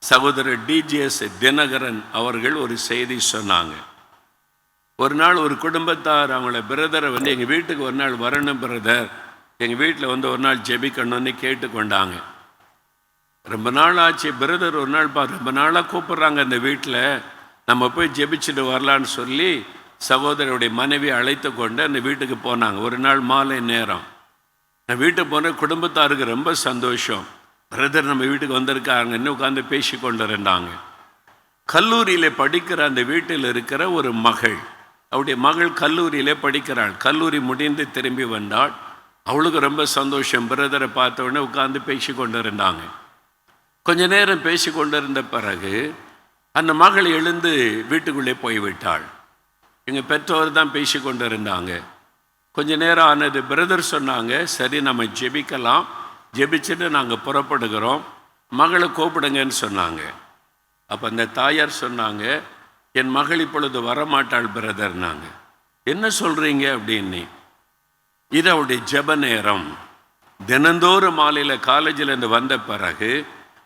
சகோதரர் டிஜிஎஸ் தினகரன் அவர்கள் ஒரு செய்தி சொன்னாங்க. ஒரு நாள் ஒரு குடும்பத்தார் அவங்கள பிரதரை எங்கள் வீட்டுக்கு ஒரு நாள் வரணும் பிரதர், எங்கள் வீட்டில் ஒரு நாள் ஜெபிக்கணும்னு கேட்டுக்கொண்டாங்க. ரொம்ப நாள் ஆச்சு பிரதர், ஒரு நாள் ரொம்ப நாளாக கூப்பிட்றாங்க அந்த வீட்டில், நம்ம போய் ஜெபிச்சுட்டு வரலான்னு சொல்லி சகோதரருடைய மனைவி அழைத்து கொண்டு அந்த வீட்டுக்கு போனாங்க. ஒரு நாள் மாலை நேரம் நான் வீட்டுக்கு போன குடும்பத்தாருக்கு ரொம்ப சந்தோஷம். பிரதர் நம்ம வீட்டுக்கு வந்திருக்காங்க, இன்னும் உட்காந்து பேசி கொண்டு இருந்தாங்க. கல்லூரியில் படிக்கிற அந்த வீட்டில் இருக்கிற ஒரு மகள், அவருடைய மகள் கல்லூரியிலே படிக்கிறாள். கல்லூரி முடிந்து திரும்பி வந்தாள். அவளுக்கு ரொம்ப சந்தோஷம். பிரதரை பார்த்த உடனே உட்காந்து பேசி கொண்டு இருந்தாங்க. கொஞ்ச நேரம் பேசி கொண்டு இருந்த பிறகு அந்த மகள் எழுந்து வீட்டுக்குள்ளே போய்விட்டாள். எங்கள் பெற்றோர் தான் பேசி கொண்டு இருந்தாங்க. கொஞ்ச நேரம் ஆனது. பிரதர் சொன்னாங்க, சரி நம்ம ஜெபிக்கலாம், ஜெபிச்சுட்டு நாங்கள் புறப்படுகிறோம், மகளை கூப்பிடுங்கன்னு சொன்னாங்க. அப்போ அந்த தாயார் சொன்னாங்க, என் மகள் இப்பொழுது வரமாட்டாள் பிரதர். நாங்கள் என்ன சொல்கிறீங்க அப்படின்னு. இது அவருடைய ஜெப நேரம். தினந்தோறும் மாலையில் காலேஜிலேருந்து வந்த பிறகு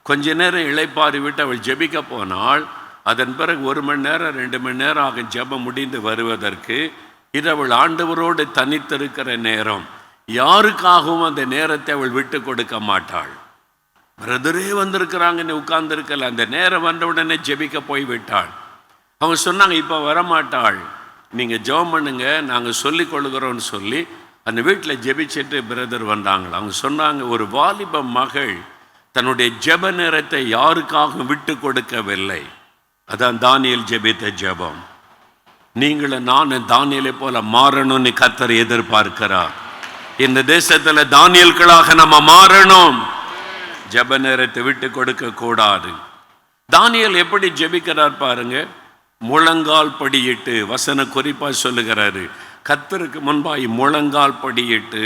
கொஞ்ச நேரம் இளைப்பாறி விட்டு அவள் ஜெபிக்க போனாள். அதன் பிறகு 1 மணி நேரம் 2 மணி நேரம் ஆகும் ஜெபம் முடிந்து வருவதற்கு. இது அவள் ஆண்டவரோடு தனித்திருக்கிற நேரம். யாருக்காகவும் அந்த நேரத்தை அவள் விட்டு கொடுக்க மாட்டாள். பிரதரே வந்திருக்கிறாங்கன்னு உட்கார்ந்துருக்கல, அந்த நேரம் வந்த உடனே ஜெபிக்க போய்விட்டாள். அவங்க சொன்னாங்க, இப்போ வரமாட்டாள், நீங்கள் ஜெபம் பண்ணுங்க, நாங்கள் சொல்லிக் கொள்கிறோன்னு சொல்லி அந்த வீட்டில் ஜெபிச்சுட்டு பிரதர் வந்தாங்களா. அவங்க சொன்னாங்க, ஒரு வாலிப மகள் தன்னுடைய ஜெப நேரத்தை யாருக்காகவும் விட்டு கொடுக்கவில்லை. அதான் தானியேல் ஜெபித்த ஜெபம். நீங்களும் நானும் தானியேலை போல மாறணும்னு கர்த்தர் எதிர்பார்க்கிறார். இந்த தேசத்தில் தானியேல்களாக நம்ம மாறணும். ஜெப நேரத்தை விட்டு கொடுக்க கூடாது. தானியேல் எப்படி ஜெபிக்கிறார் பாருங்க. முழங்கால் படியிட்டு, வசன குறிப்பாக சொல்லுகிறாரு, கர்த்தருக்கு முன்பாய் முழங்கால் படியிட்டு